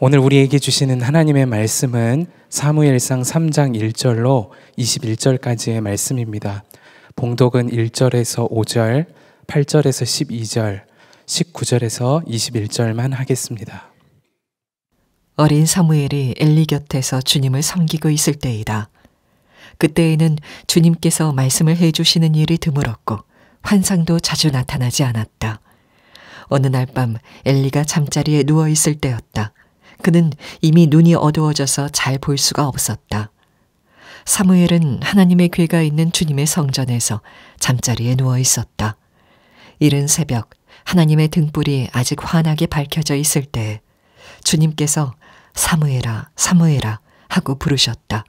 오늘 우리에게 주시는 하나님의 말씀은 사무엘상 3장 1절로 21절까지의 말씀입니다. 봉독은 1절에서 5절, 8절에서 12절, 19절에서 21절만 하겠습니다. 어린 사무엘이 엘리 곁에서 주님을 섬기고 있을 때이다. 그때에는 주님께서 말씀을 해주시는 일이 드물었고 환상도 자주 나타나지 않았다. 어느 날 밤 엘리가 잠자리에 누워있을 때였다. 그는 이미 눈이 어두워져서 잘 볼 수가 없었다. 사무엘은 하나님의 궤가 있는 주님의 성전에서 잠자리에 누워 있었다. 이른 새벽 하나님의 등불이 아직 환하게 밝혀져 있을 때 주님께서 사무엘아, 사무엘아 하고 부르셨다.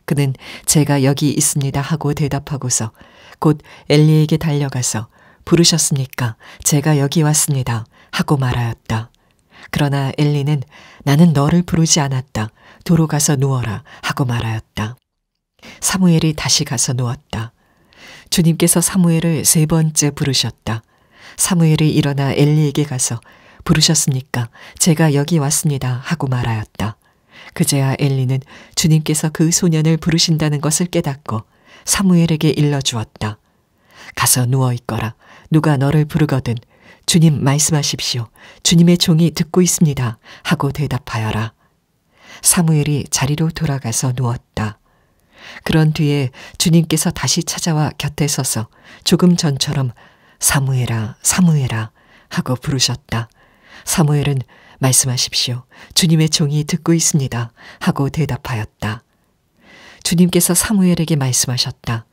그는 제가 여기 있습니다 하고 대답하고서 곧 엘리에게 달려가서 부르셨습니까? 제가 여기 왔습니다 하고 말하였다. 그러나 엘리는 나는 너를 부르지 않았다. 도로 가서 누워라 하고 말하였다. 사무엘이 다시 가서 누웠다. 주님께서 사무엘을 3번째 부르셨다. 사무엘이 일어나 엘리에게 가서 부르셨습니까? 제가 여기 왔습니다 하고 말하였다. 그제야 엘리는 주님께서 그 소년을 부르신다는 것을 깨닫고 사무엘에게 일러주었다. 가서 누워있거라. 누가 너를 부르거든 주님 말씀하십시오. 주님의 종이 듣고 있습니다 하고 대답하여라. 사무엘이 자리로 돌아가서 누웠다. 그런 뒤에 주님께서 다시 찾아와 곁에 서서 조금 전처럼 사무엘아, 사무엘아 하고 부르셨다. 사무엘은 말씀하십시오. 주님의 종이 듣고 있습니다 하고 대답하였다. 주님께서 사무엘에게 말씀하셨다.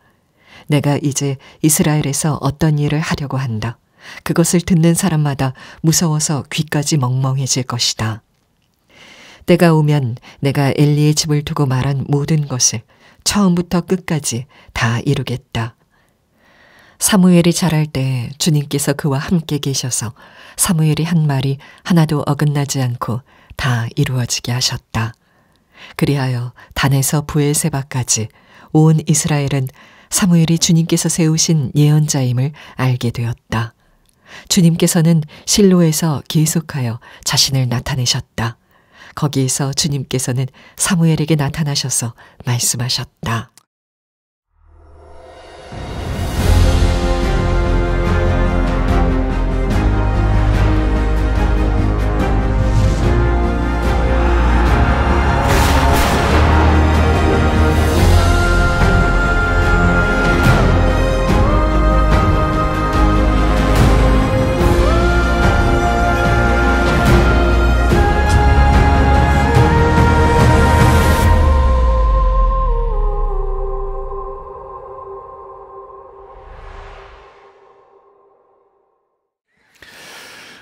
내가 이제 이스라엘에서 어떤 일을 하려고 한다. 그것을 듣는 사람마다 무서워서 귀까지 멍멍해질 것이다. 때가 오면 내가 엘리의 집을 두고 말한 모든 것을 처음부터 끝까지 다 이루겠다. 사무엘이 자랄 때 주님께서 그와 함께 계셔서 사무엘이 한 말이 하나도 어긋나지 않고 다 이루어지게 하셨다. 그리하여 단에서 브엘세바까지 온 이스라엘은 사무엘이 주님께서 세우신 예언자임을 알게 되었다. 주님께서는 실로에서 계속하여 자신을 나타내셨다. 거기에서 주님께서는 사무엘에게 나타나셔서 말씀하셨다.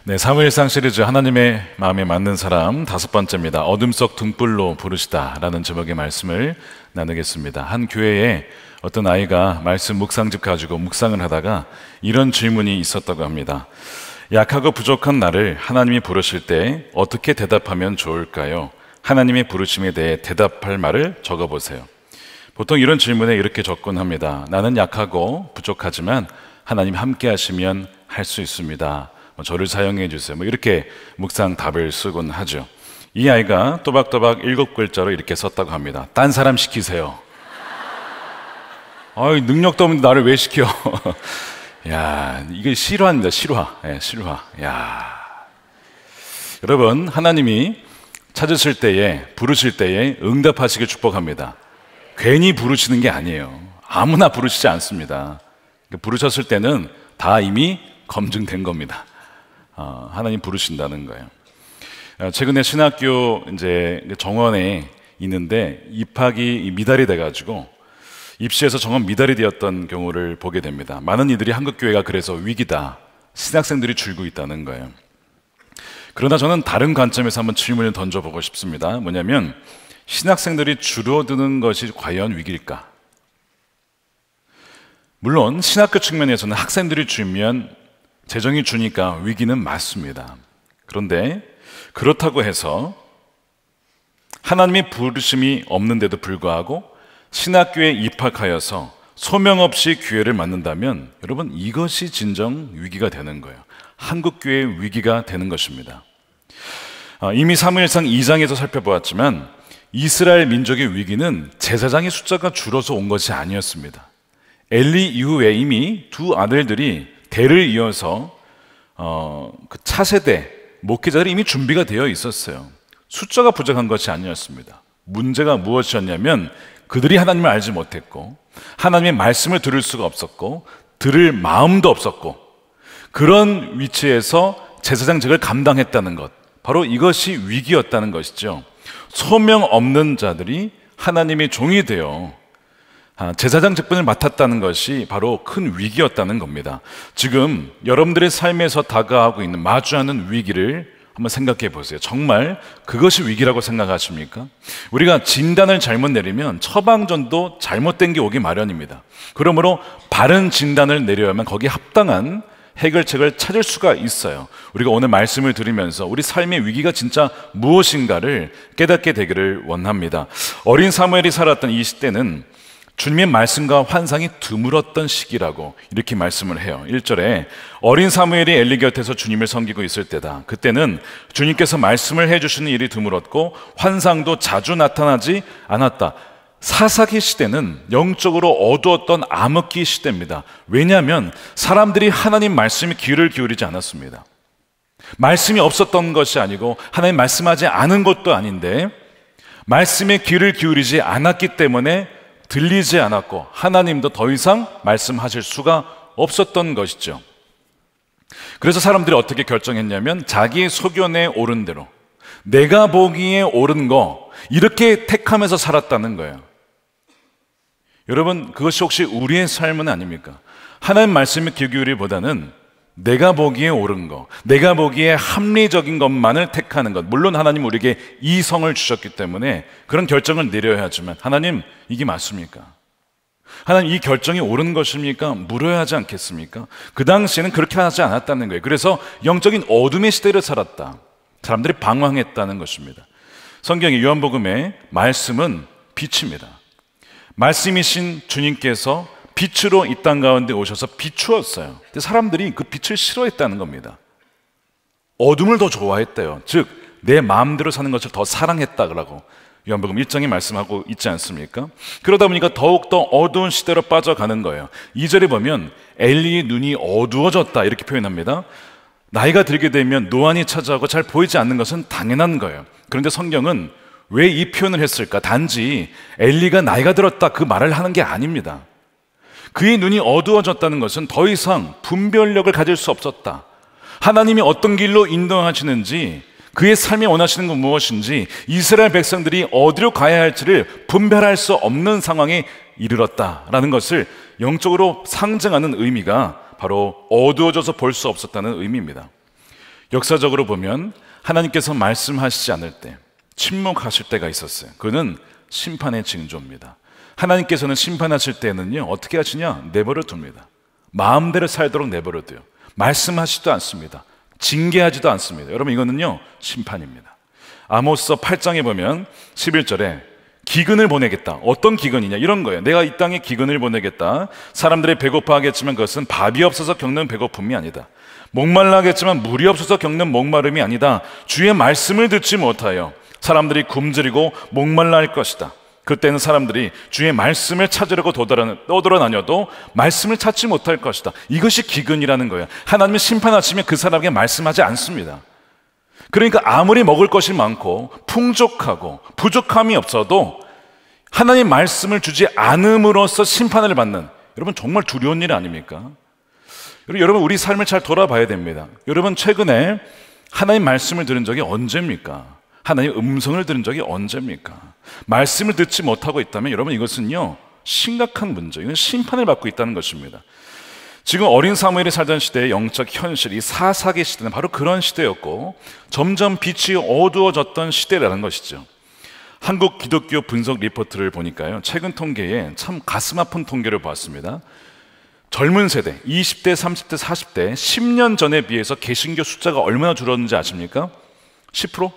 네, 사무엘상 시리즈 하나님의 마음에 맞는 사람 5번째입니다. 어둠 속 등불로 부르시다 라는 제목의 말씀을 나누겠습니다. 한 교회에 어떤 아이가 말씀 묵상집 가지고 묵상을 하다가 이런 질문이 있었다고 합니다. 약하고 부족한 나를 하나님이 부르실 때 어떻게 대답하면 좋을까요? 하나님의 부르심에 대해 대답할 말을 적어보세요. 보통 이런 질문에 이렇게 접근합니다. 나는 약하고 부족하지만 하나님 함께 하시면 할 수 있습니다. 저를 사용해 주세요. 이렇게 묵상 답을 쓰곤 하죠. 이 아이가 또박또박 7글자로 이렇게 썼다고 합니다. 딴 사람 시키세요. 능력도 없는데 나를 왜 시켜? 야, 이게 실화입니다. 실화. 네, 실화. 야, 여러분, 하나님이 찾으실 때에, 부르실 때에 응답하시길 축복합니다. 괜히 부르시는 게 아니에요. 아무나 부르시지 않습니다. 부르셨을 때는 다 이미 검증된 겁니다. 하나님 부르신다는 거예요. 최근에 신학교 이제 정원에 있는데 입학이 미달이 돼가지고 입시에서 정원 미달이 되었던 경우를 보게 됩니다. 많은 이들이 한국교회가 그래서 위기다, 신학생들이 줄고 있다는 거예요. 그러나 저는 다른 관점에서 한번 질문을 던져보고 싶습니다. 뭐냐면 신학생들이 줄어드는 것이 과연 위기일까? 물론 신학교 측면에서는 학생들이 줄면 재정이 주니까 위기는 맞습니다. 그런데 그렇다고 해서 하나님의 부르심이 없는데도 불구하고 신학교에 입학하여서 소명 없이 교회를 맡는다면 여러분, 이것이 진정 위기가 되는 거예요. 한국교회의 위기가 되는 것입니다. 이미 사무엘상 2장에서 살펴보았지만 이스라엘 민족의 위기는 제사장의 숫자가 줄어서 온 것이 아니었습니다. 엘리 이후에 이미 두 아들들이 대를 이어서 그 차세대 목회자들이 이미 준비가 되어 있었어요. 숫자가 부족한 것이 아니었습니다. 문제가 무엇이었냐면 그들이 하나님을 알지 못했고 하나님의 말씀을 들을 수가 없었고 들을 마음도 없었고 그런 위치에서 제사장직을 감당했다는 것, 바로 이것이 위기였다는 것이죠. 소명 없는 자들이 하나님의 종이 되어 제사장 직분을 맡았다는 것이 바로 큰 위기였다는 겁니다. 지금 여러분들의 삶에서 다가오고 있는 마주하는 위기를 한번 생각해 보세요. 정말 그것이 위기라고 생각하십니까? 우리가 진단을 잘못 내리면 처방전도 잘못된 게 오기 마련입니다. 그러므로 바른 진단을 내려야만 거기에 합당한 해결책을 찾을 수가 있어요. 우리가 오늘 말씀을 들으면서 우리 삶의 위기가 진짜 무엇인가를 깨닫게 되기를 원합니다. 어린 사무엘이 살았던 이 시대는 주님의 말씀과 환상이 드물었던 시기라고 이렇게 말씀을 해요. 1절에 어린 사무엘이 엘리 곁에서 주님을 섬기고 있을 때다. 그때는 주님께서 말씀을 해주시는 일이 드물었고 환상도 자주 나타나지 않았다. 사사기 시대는 영적으로 어두웠던 암흑기 시대입니다. 왜냐하면 사람들이 하나님 말씀에 귀를 기울이지 않았습니다. 말씀이 없었던 것이 아니고 하나님 말씀하지 않은 것도 아닌데 말씀에 귀를 기울이지 않았기 때문에 들리지 않았고 하나님도 더 이상 말씀하실 수가 없었던 것이죠. 그래서 사람들이 어떻게 결정했냐면 자기의 소견에 옳은 대로 내가 보기에 옳은 거 이렇게 택하면서 살았다는 거예요. 여러분, 그것이 혹시 우리의 삶은 아닙니까? 하나님 말씀에 귀 기울이기보다는 내가 보기에 옳은 것, 내가 보기에 합리적인 것만을 택하는 것. 물론 하나님 우리에게 이성을 주셨기 때문에 그런 결정을 내려야 하지만 하나님, 이게 맞습니까? 하나님, 이 결정이 옳은 것입니까? 물어야 하지 않겠습니까? 그 당시에는 그렇게 하지 않았다는 거예요. 그래서 영적인 어둠의 시대를 살았다. 사람들이 방황했다는 것입니다. 성경의 요한복음의 말씀은 빛입니다. 말씀이신 주님께서 빛으로 이 땅 가운데 오셔서 비추었어요. 근데 사람들이 그 빛을 싫어했다는 겁니다. 어둠을 더 좋아했대요. 즉 내 마음대로 사는 것을 더 사랑했다고 요한복음 1장에 말씀하고 있지 않습니까? 그러다 보니까 더욱더 어두운 시대로 빠져가는 거예요. 2절에 보면 엘리의 눈이 어두워졌다 이렇게 표현합니다. 나이가 들게 되면 노안이 찾아오고 잘 보이지 않는 것은 당연한 거예요. 그런데 성경은 왜 이 표현을 했을까? 단지 엘리가 나이가 들었다 그 말을 하는 게 아닙니다. 그의 눈이 어두워졌다는 것은 더 이상 분별력을 가질 수 없었다. 하나님이 어떤 길로 인도하시는지, 그의 삶에 원하시는 건 무엇인지, 이스라엘 백성들이 어디로 가야 할지를 분별할 수 없는 상황에 이르렀다라는 것을 영적으로 상징하는 의미가 바로 어두워져서 볼 수 없었다는 의미입니다. 역사적으로 보면 하나님께서 말씀하시지 않을 때, 침묵하실 때가 있었어요. 그는 심판의 징조입니다. 하나님께서는 심판하실 때는요, 어떻게 하시냐? 내버려 둡니다. 마음대로 살도록 내버려 둬요. 말씀하시지도 않습니다. 징계하지도 않습니다. 여러분, 이거는요, 심판입니다. 아모스 8장에 보면 11절에 기근을 보내겠다. 어떤 기근이냐? 이런 거예요. 내가 이 땅에 기근을 보내겠다. 사람들이 배고파하겠지만 그것은 밥이 없어서 겪는 배고픔이 아니다. 목말라 하겠지만 물이 없어서 겪는 목마름이 아니다. 주의 말씀을 듣지 못하여 사람들이 굶주리고 목말라 할 것이다. 그때는 사람들이 주의 말씀을 찾으려고 떠돌아다녀도 말씀을 찾지 못할 것이다. 이것이 기근이라는 거예요. 하나님은 심판하시면 그 사람에게 말씀하지 않습니다. 그러니까 아무리 먹을 것이 많고 풍족하고 부족함이 없어도 하나님 말씀을 주지 않음으로써 심판을 받는, 여러분 정말 두려운 일 아닙니까? 여러분, 우리 삶을 잘 돌아봐야 됩니다. 여러분, 최근에 하나님 말씀을 들은 적이 언제입니까? 하나님의 음성을 들은 적이 언제입니까? 말씀을 듣지 못하고 있다면 여러분, 이것은요, 심각한 문제, 이건 심판을 받고 있다는 것입니다. 지금 어린 사무엘이 살던 시대의 영적 현실, 이 사사기 시대는 바로 그런 시대였고 점점 빛이 어두워졌던 시대라는 것이죠. 한국 기독교 분석 리포트를 보니까요, 최근 통계에 참 가슴 아픈 통계를 보았습니다. 젊은 세대, 20대, 30대, 40대 10년 전에 비해서 개신교 숫자가 얼마나 줄었는지 아십니까? 10%?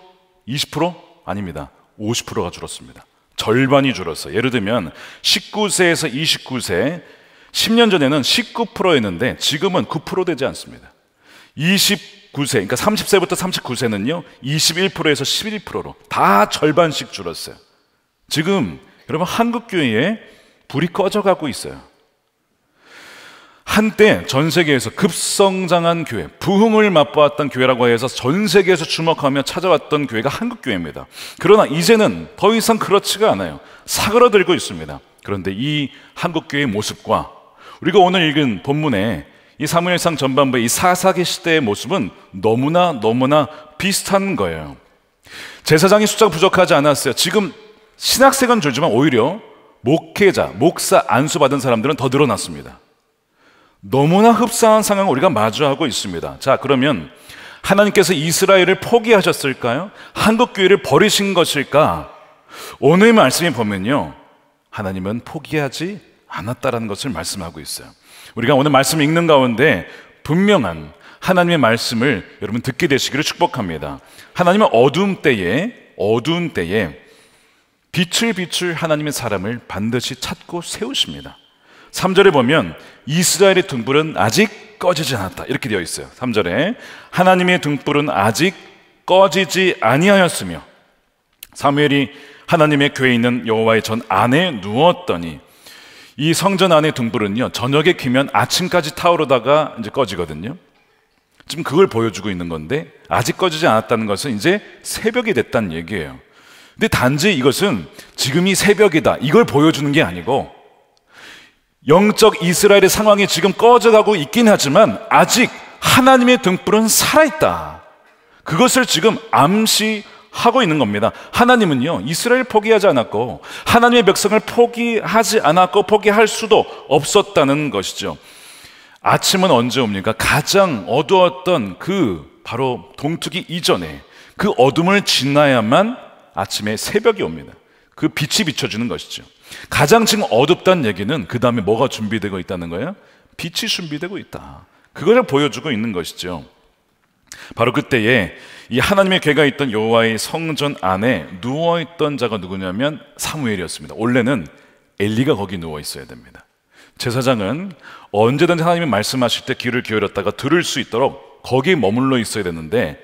20%? 아닙니다. 50%가 줄었습니다. 절반이 줄었어요. 예를 들면 19세에서 29세, 10년 전에는 19%였는데 지금은 9% 되지 않습니다. 29 39세, 그러니까 30세부터 39세는요 21%에서 11%로 다 절반씩 줄었어요. 지금 여러분 한국 교회에 불이 꺼져가고 있어요. 한때 전 세계에서 급성장한 교회, 부흥을 맛보았던 교회라고 해서 전 세계에서 주목하며 찾아왔던 교회가 한국 교회입니다. 그러나 이제는 더 이상 그렇지가 않아요. 사그러들고 있습니다. 그런데 이 한국 교회의 모습과 우리가 오늘 읽은 본문의 이 사무엘상 전반부의 이 사사기 시대의 모습은 너무나 비슷한 거예요. 제사장이 숫자가 부족하지 않았어요. 지금 신학생은 줄지만 오히려 목회자, 목사 안수받은 사람들은 더 늘어났습니다. 너무나 흡사한 상황을 우리가 마주하고 있습니다. 자, 그러면 하나님께서 이스라엘을 포기하셨을까요? 한국 교회를 버리신 것일까? 오늘 말씀에 보면요, 하나님은 포기하지 않았다라는 것을 말씀하고 있어요. 우리가 오늘 말씀 읽는 가운데 분명한 하나님의 말씀을 여러분 듣게 되시기를 축복합니다. 하나님은 어두운 때에 빛을 하나님의 사람을 반드시 찾고 세우십니다. 3절에 보면 이스라엘의 등불은 아직 꺼지지 않았다 이렇게 되어 있어요. 3절에 하나님의 등불은 아직 꺼지지 아니하였으며 사무엘이 하나님의 교회에 있는 여호와의 전 안에 누웠더니 이 성전 안의 등불은요 저녁에 켜면 아침까지 타오르다가 이제 꺼지거든요. 지금 그걸 보여주고 있는 건데 아직 꺼지지 않았다는 것은 이제 새벽이 됐다는 얘기예요. 근데 단지 이것은 지금이 새벽이다 이걸 보여주는 게 아니고 영적 이스라엘의 상황이 지금 꺼져가고 있긴 하지만 아직 하나님의 등불은 살아있다. 그것을 지금 암시하고 있는 겁니다. 하나님은요 이스라엘 포기하지 않았고 하나님의 백성을 포기하지 않았고 포기할 수도 없었다는 것이죠. 아침은 언제 옵니까? 가장 어두웠던 그 바로 동트기 이전에 그 어둠을 지나야만 아침에 새벽이 옵니다. 그 빛이 비춰주는 것이죠. 가장 지금 어둡다는 얘기는 그 다음에 뭐가 준비되고 있다는 거예요? 빛이 준비되고 있다. 그걸 보여주고 있는 것이죠. 바로 그때에 이 하나님의 궤가 있던 여호와의 성전 안에 누워있던 자가 누구냐면 사무엘이었습니다. 원래는 엘리가 거기 누워 있어야 됩니다. 제사장은 언제든지 하나님이 말씀하실 때 귀를 기울였다가 들을 수 있도록 거기에 머물러 있어야 되는데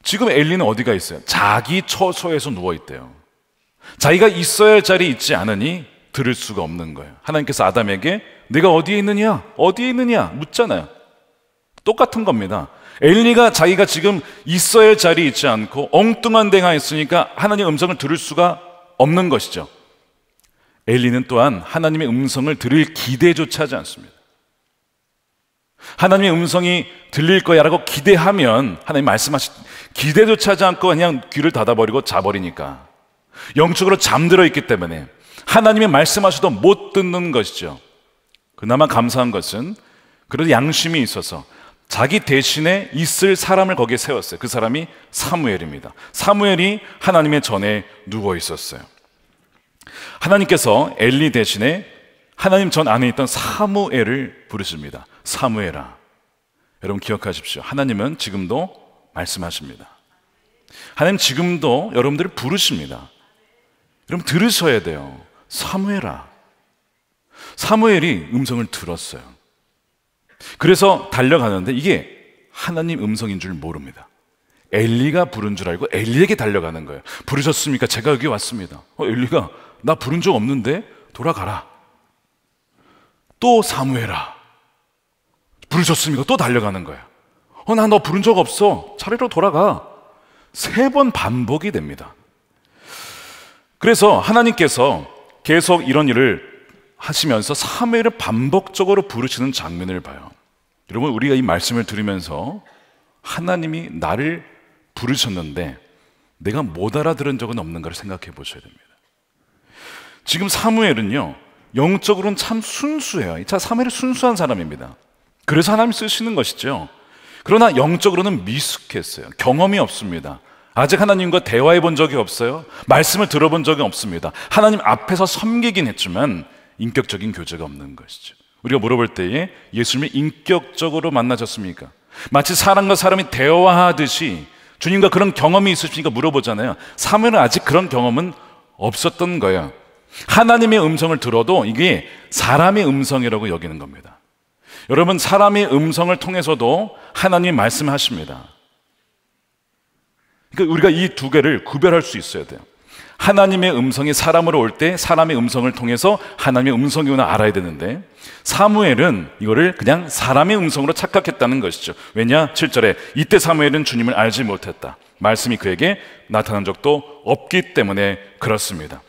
지금 엘리는 어디가 있어요? 자기 처소에서 누워 있대요. 자기가 있어야 할 자리에 있지 않으니 들을 수가 없는 거예요. 하나님께서 아담에게 네가 어디에 있느냐? 어디에 있느냐? 묻잖아요. 똑같은 겁니다. 엘리가 자기가 지금 있어야 할 자리에 있지 않고 엉뚱한 데가 있으니까 하나님의 음성을 들을 수가 없는 것이죠. 엘리는 또한 하나님의 음성을 들을 기대조차 하지 않습니다. 하나님의 음성이 들릴 거야라고 기대하면 하나님 말씀하신 기대조차 하지 않고 그냥 귀를 닫아버리고 자버리니까 영적으로 잠들어 있기 때문에 하나님의 말씀하셔도 못 듣는 것이죠. 그나마 감사한 것은 그래도 양심이 있어서 자기 대신에 있을 사람을 거기에 세웠어요. 그 사람이 사무엘입니다. 사무엘이 하나님의 전에 누워 있었어요. 하나님께서 엘리 대신에 하나님 전 안에 있던 사무엘을 부르십니다. 사무엘아. 여러분 기억하십시오. 하나님은 지금도 말씀하십니다. 하나님 지금도 여러분들을 부르십니다. 여러분 들으셔야 돼요. 사무엘아. 사무엘이 음성을 들었어요. 그래서 달려가는데 이게 하나님 음성인 줄 모릅니다. 엘리가 부른 줄 알고 엘리에게 달려가는 거예요. 부르셨습니까? 제가 여기 왔습니다. 엘리가 나 부른 적 없는데 돌아가라. 또 사무엘아. 부르셨습니까? 또 달려가는 거예요. 나 너 부른 적 없어. 차례로 돌아가. 3번 반복이 됩니다. 그래서 하나님께서 계속 이런 일을 하시면서 사무엘을 반복적으로 부르시는 장면을 봐요. 여러분 우리가 이 말씀을 들으면서 하나님이 나를 부르셨는데 내가 못 알아들은 적은 없는가를 생각해 보셔야 됩니다. 지금 사무엘은요 영적으로는 참 순수해요. 사무엘이 순수한 사람입니다. 그래서 하나님 쓰시는 것이죠. 그러나 영적으로는 미숙했어요. 경험이 없습니다. 아직 하나님과 대화해 본 적이 없어요. 말씀을 들어본 적이 없습니다. 하나님 앞에서 섬기긴 했지만 인격적인 교제가 없는 것이죠. 우리가 물어볼 때에 예수님이 인격적으로 만나셨습니까? 마치 사람과 사람이 대화하듯이 주님과 그런 경험이 있으십니까? 물어보잖아요. 사무엘은 아직 그런 경험은 없었던 거예요. 하나님의 음성을 들어도 이게 사람의 음성이라고 여기는 겁니다. 여러분, 사람의 음성을 통해서도 하나님이 말씀하십니다. 그러니까 우리가 이 두 개를 구별할 수 있어야 돼요. 하나님의 음성이 사람으로 올 때 사람의 음성을 통해서 하나님의 음성이구나 알아야 되는데, 사무엘은 이거를 그냥 사람의 음성으로 착각했다는 것이죠. 왜냐? 7절에 이때 사무엘은 주님을 알지 못했다. 말씀이 그에게 나타난 적도 없기 때문에 그렇습니다.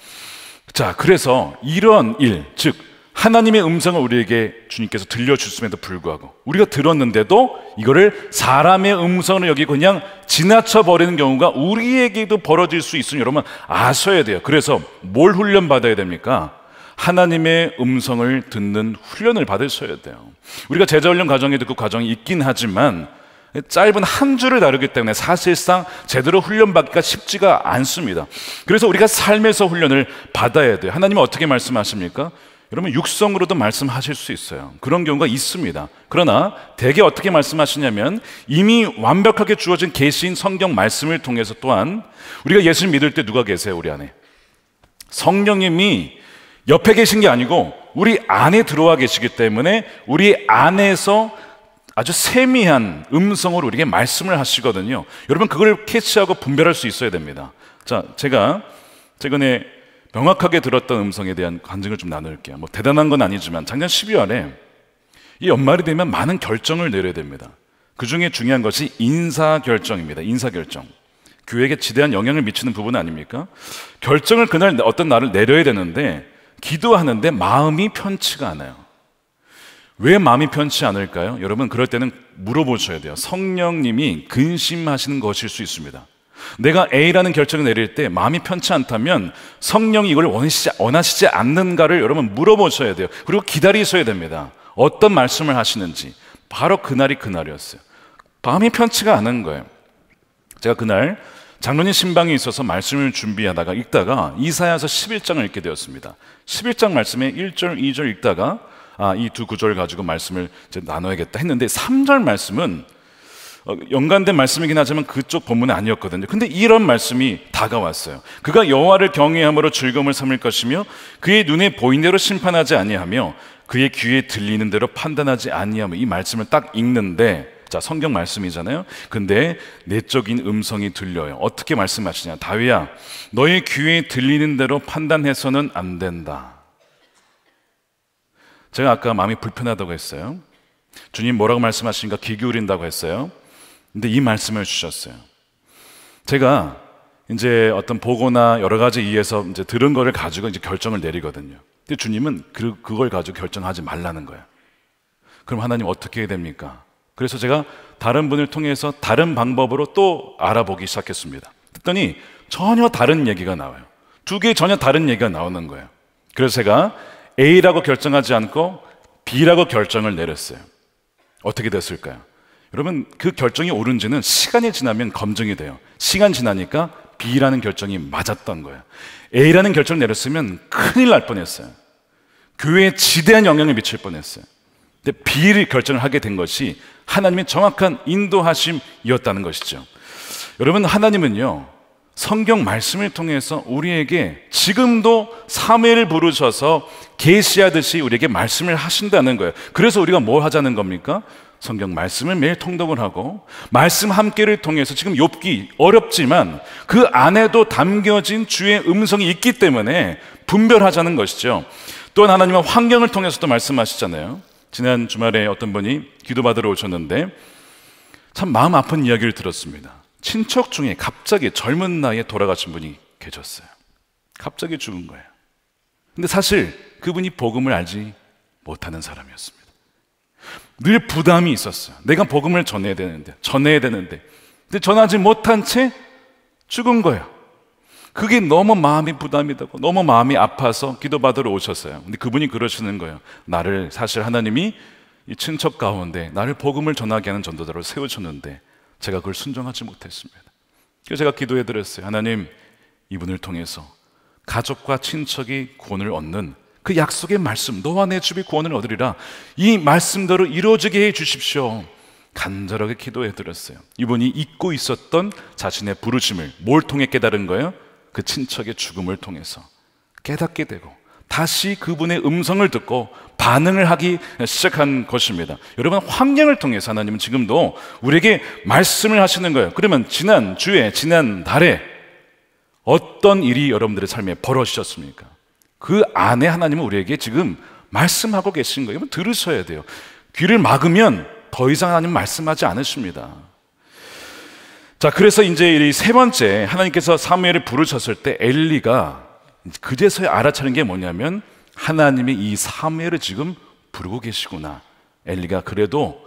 자, 그래서 이런 일, 즉 하나님의 음성을 우리에게 주님께서 들려주심에도 불구하고 우리가 들었는데도 이거를 사람의 음성으로 여기고 그냥 지나쳐 버리는 경우가 우리에게도 벌어질 수 있으니 여러분 아셔야 돼요. 그래서 뭘 훈련받아야 됩니까? 하나님의 음성을 듣는 훈련을 받으셔야 돼요. 우리가 제자훈련 과정에도 그 과정이 있긴 하지만 짧은 한 줄을 다루기 때문에 사실상 제대로 훈련받기가 쉽지가 않습니다. 그래서 우리가 삶에서 훈련을 받아야 돼요. 하나님은 어떻게 말씀하십니까? 여러분, 육성으로도 말씀하실 수 있어요. 그런 경우가 있습니다. 그러나 대개 어떻게 말씀하시냐면 이미 완벽하게 주어진 계시인 성경 말씀을 통해서 또한 우리가 예수를 믿을 때 누가 계세요? 우리 안에 성령님이 옆에 계신 게 아니고 우리 안에 들어와 계시기 때문에 우리 안에서 아주 세미한 음성으로 우리에게 말씀을 하시거든요. 여러분, 그걸 캐치하고 분별할 수 있어야 됩니다. 자, 제가 최근에 명확하게 들었던 음성에 대한 간증을 좀 나눌게요. 뭐 대단한 건 아니지만 작년 12월에 이 연말이 되면 많은 결정을 내려야 됩니다. 그 중에 중요한 것이 인사결정입니다. 인사결정. 교회에게 지대한 영향을 미치는 부분 아닙니까? 결정을 그날 어떤 날을 내려야 되는데 기도하는데 마음이 편치가 않아요. 왜 마음이 편치 않을까요? 여러분, 그럴 때는 물어보셔야 돼요. 성령님이 근심하시는 것일 수 있습니다. 내가 A라는 결정을 내릴 때 마음이 편치 않다면 성령이 이걸 원하시지 않는가를 여러분 물어보셔야 돼요. 그리고 기다리셔야 됩니다. 어떤 말씀을 하시는지. 바로 그날이 그날이었어요. 마음이 편치가 않은 거예요. 제가 그날 장로님 신방에 있어서 말씀을 준비하다가 읽다가 이사야서 11장을 읽게 되었습니다. 11장 말씀에 1절, 2절 읽다가 이 두 구절 가지고 말씀을 이제 나눠야겠다 했는데 3절 말씀은 연관된 말씀이긴 하지만 그쪽 본문은 아니었거든요. 근데 이런 말씀이 다가왔어요. 그가 여호와를 경외함으로 즐거움을 삼을 것이며 그의 눈에 보이는 대로 심판하지 아니하며 그의 귀에 들리는 대로 판단하지 아니하며, 이 말씀을 딱 읽는데, 자, 성경 말씀이잖아요. 근데 내적인 음성이 들려요. 어떻게 말씀하시냐? 다윗아, 너의 귀에 들리는 대로 판단해서는 안 된다. 제가 아까 마음이 불편하다고 했어요. 주님 뭐라고 말씀하시니까 귀 기울인다고 했어요. 근데 이 말씀을 주셨어요. 제가 이제 어떤 보고나 여러 가지 이해서 이제 들은 거를 가지고 이제 결정을 내리거든요. 근데 주님은 그걸 가지고 결정하지 말라는 거예요. 그럼 하나님 어떻게 해야 됩니까? 그래서 제가 다른 분을 통해서 다른 방법으로 또 알아보기 시작했습니다. 그랬더니 전혀 다른 얘기가 나와요. 두 개의 전혀 다른 얘기가 나오는 거예요. 그래서 제가 A라고 결정하지 않고 B라고 결정을 내렸어요. 어떻게 됐을까요? 여러분, 그 결정이 옳은지는 시간이 지나면 검증이 돼요. 시간 지나니까 B라는 결정이 맞았던 거예요. A라는 결정을 내렸으면 큰일 날 뻔했어요. 교회에 지대한 영향을 미칠 뻔했어요. 근데 B를 결정을 하게 된 것이 하나님의 정확한 인도하심이었다는 것이죠. 여러분, 하나님은요 성경 말씀을 통해서 우리에게 지금도 사무엘을 부르셔서 계시하듯이 우리에게 말씀을 하신다는 거예요. 그래서 우리가 뭘 하자는 겁니까? 성경 말씀을 매일 통독을 하고 말씀 함께를 통해서, 지금 욥기 어렵지만 그 안에도 담겨진 주의 음성이 있기 때문에 분별하자는 것이죠. 또한 하나님은 환경을 통해서도 말씀하시잖아요. 지난 주말에 어떤 분이 기도받으러 오셨는데 참 마음 아픈 이야기를 들었습니다. 친척 중에 갑자기 젊은 나이에 돌아가신 분이 계셨어요. 갑자기 죽은 거예요. 근데 사실 그분이 복음을 알지 못하는 사람이었습니다. 늘 부담이 있었어요. 내가 복음을 전해야 되는데 근데 전하지 못한 채 죽은 거예요. 그게 너무 마음이 부담이 되고 너무 마음이 아파서 기도받으러 오셨어요. 근데 그분이 그러시는 거예요. 나를, 사실 하나님이 이 친척 가운데 나를 복음을 전하게 하는 전도자로 세우셨는데 제가 그걸 순종하지 못했습니다. 그래서 제가 기도해 드렸어요. 하나님, 이분을 통해서 가족과 친척이 구원을 얻는 그 약속의 말씀, 너와 내 집이 구원을 얻으리라, 이 말씀대로 이루어지게 해 주십시오. 간절하게 기도해 드렸어요. 이분이 잊고 있었던 자신의 부르심을 뭘 통해 깨달은 거예요? 그 친척의 죽음을 통해서 깨닫게 되고 다시 그분의 음성을 듣고 반응을 하기 시작한 것입니다. 여러분, 환경을 통해서 하나님은 지금도 우리에게 말씀을 하시는 거예요. 그러면 지난 주에, 지난 달에 어떤 일이 여러분들의 삶에 벌어지셨습니까? 그 안에 하나님은 우리에게 지금 말씀하고 계신 거예요. 들으셔야 돼요. 귀를 막으면 더 이상 하나님 말씀하지 않으십니다. 자, 그래서 이제 이 세 번째, 하나님께서 사무엘을 부르셨을 때 엘리가 그제서야 알아차린 게 뭐냐면 하나님이 이 사무엘을 지금 부르고 계시구나. 엘리가 그래도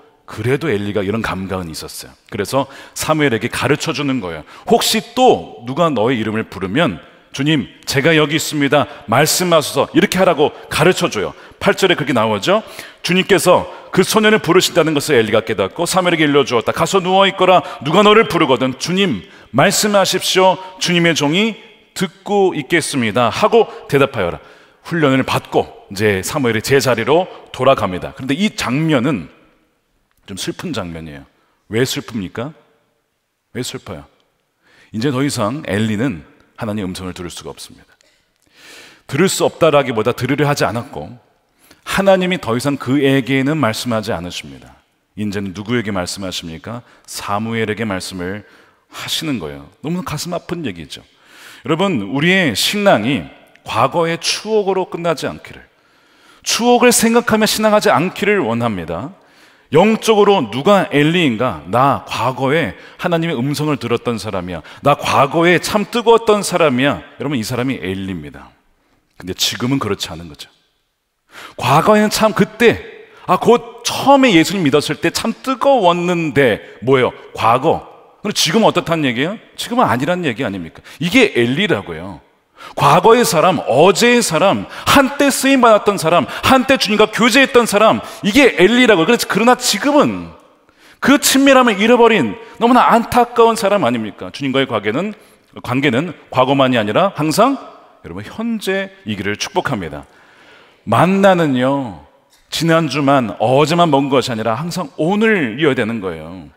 엘리가 이런 감각은 있었어요. 그래서 사무엘에게 가르쳐 주는 거예요. 혹시 또 누가 너의 이름을 부르면 주님, 제가 여기 있습니다. 말씀하소서. 이렇게 하라고 가르쳐 줘요. 8절에 그렇게 나오죠. 주님께서 그 소년을 부르신다는 것을 엘리가 깨닫고 사무엘에게 일러주었다. 가서 누워있거라. 누가 너를 부르거든 주님 말씀하십시오. 주님의 종이 듣고 있겠습니다 하고 대답하여라. 훈련을 받고 이제 사무엘이 제자리로 돌아갑니다. 그런데 이 장면은 좀 슬픈 장면이에요. 왜 슬픕니까? 왜 슬퍼요? 이제 더 이상 엘리는 하나님의 음성을 들을 수가 없습니다. 들을 수 없다라기보다 들으려 하지 않았고 하나님이 더 이상 그에게는 말씀하지 않으십니다. 이제는 누구에게 말씀하십니까? 사무엘에게 말씀을 하시는 거예요. 너무 가슴 아픈 얘기죠. 여러분, 우리의 신앙이 과거의 추억으로 끝나지 않기를, 추억을 생각하며 신앙하지 않기를 원합니다. 영적으로 누가 엘리인가? 나 과거에 하나님의 음성을 들었던 사람이야. 나 과거에 참 뜨거웠던 사람이야. 여러분, 이 사람이 엘리입니다. 근데 지금은 그렇지 않은 거죠. 과거에는 참 그때 곧 처음에 예수님 믿었을 때 참 뜨거웠는데 뭐예요? 과거. 그럼 지금은 어떻다는 얘기예요? 지금은 아니란 얘기 아닙니까? 이게 엘리라고요. 과거의 사람, 어제의 사람, 한때 쓰임받았던 사람, 한때 주님과 교제했던 사람, 이게 엘리라고요. 그러나 지금은 그 친밀함을 잃어버린 너무나 안타까운 사람 아닙니까? 주님과의 관계는 과거만이 아니라 항상 여러분 현재이기를 축복합니다. 만나는요, 지난주만 어제만 먹은 것이 아니라 항상 오늘이어야 되는 거예요.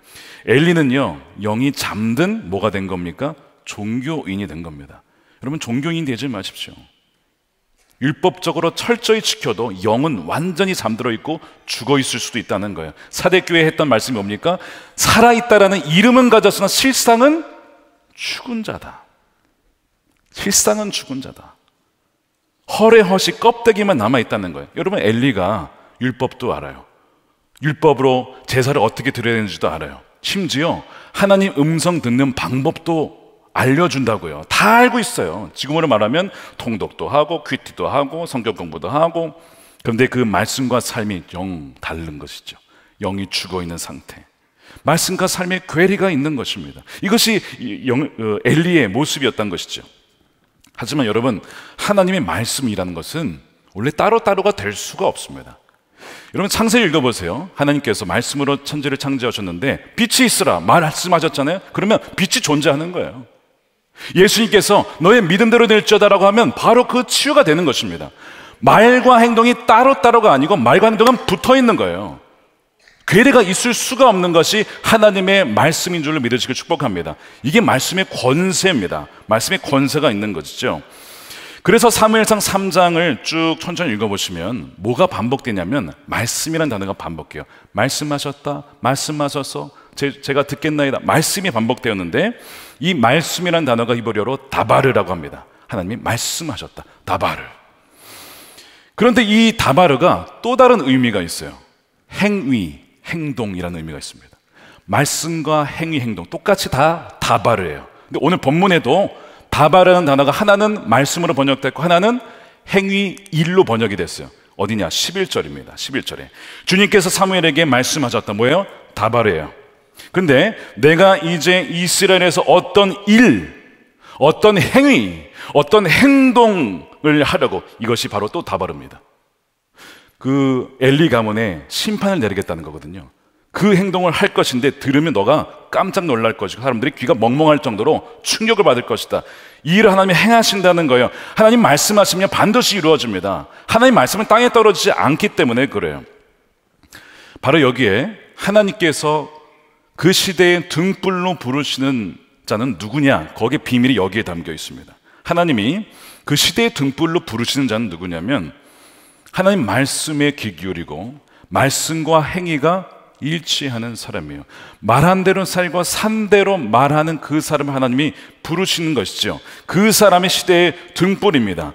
엘리는요, 영이 잠든 뭐가 된 겁니까? 종교인이 된 겁니다. 여러분, 종교인 되지 마십시오. 율법적으로 철저히 지켜도 영은 완전히 잠들어 있고 죽어 있을 수도 있다는 거예요. 사대교회에 했던 말씀이 뭡니까? 살아있다라는 이름은 가졌으나 실상은 죽은 자다. 실상은 죽은 자다. 허례허시 껍데기만 남아있다는 거예요. 여러분, 엘리가 율법도 알아요. 율법으로 제사를 어떻게 드려야 되는지도 알아요. 심지어 하나님 음성 듣는 방법도 알려준다고요. 다 알고 있어요. 지금으로 말하면 통독도 하고 큐티도 하고 성경 공부도 하고. 그런데 그 말씀과 삶이 영 다른 것이죠. 영이 죽어있는 상태. 말씀과 삶에 괴리가 있는 것입니다. 이것이 엘리의 모습이었던 것이죠. 하지만 여러분, 하나님의 말씀이라는 것은 원래 따로따로가 될 수가 없습니다. 여러분, 창세기 읽어보세요. 하나님께서 말씀으로 천지를 창조하셨는데 빛이 있으라 말씀하셨잖아요. 그러면 빛이 존재하는 거예요. 예수님께서 너의 믿음대로 될지어다라고 하면 바로 그 치유가 되는 것입니다. 말과 행동이 따로따로가 아니고 말과 행동은 붙어있는 거예요. 괴리가 있을 수가 없는 것이 하나님의 말씀인 줄로 믿으시길 축복합니다. 이게 말씀의 권세입니다. 말씀의 권세가 있는 것이죠. 그래서 사무엘상 3장을 쭉 천천히 읽어보시면 뭐가 반복되냐면 말씀이라는 단어가 반복해요. 말씀하셨다, 말씀하셔서 제가 듣겠나이다. 말씀이 반복되었는데 이 말씀이라는 단어가 히브리어로 다바르라고 합니다. 하나님이 말씀하셨다, 다바르. 그런데 이 다바르가 또 다른 의미가 있어요. 행위, 행동이라는 의미가 있습니다. 말씀과 행위, 행동 똑같이 다 다바르예요. 근데 오늘 본문에도 다바르라는 단어가 하나는 말씀으로 번역됐고 하나는 행위 일로 번역이 됐어요. 어디냐? 11절입니다. 11절에 주님께서 사무엘에게 말씀하셨다. 뭐예요? 다바르예요. 근데 내가 이제 이스라엘에서 어떤 일, 어떤 행위, 어떤 행동을 하려고, 이것이 바로 또 다바르입니다. 그 엘리 가문에 심판을 내리겠다는 거거든요. 그 행동을 할 것인데 들으면 너가 깜짝 놀랄 것이고 사람들이 귀가 멍멍할 정도로 충격을 받을 것이다. 이 일을 하나님이 행하신다는 거예요. 하나님 말씀하시면 반드시 이루어집니다. 하나님 말씀은 땅에 떨어지지 않기 때문에 그래요. 바로 여기에 하나님께서 그 시대의 등불로 부르시는 자는 누구냐? 거기에 비밀이 여기에 담겨 있습니다. 하나님이 그 시대의 등불로 부르시는 자는 누구냐면 하나님 말씀에 귀 기울이고 말씀과 행위가 일치하는 사람이에요. 말한 대로 살고 산 대로 말하는 그 사람을 하나님이 부르시는 것이죠. 그 사람의 시대의 등불입니다.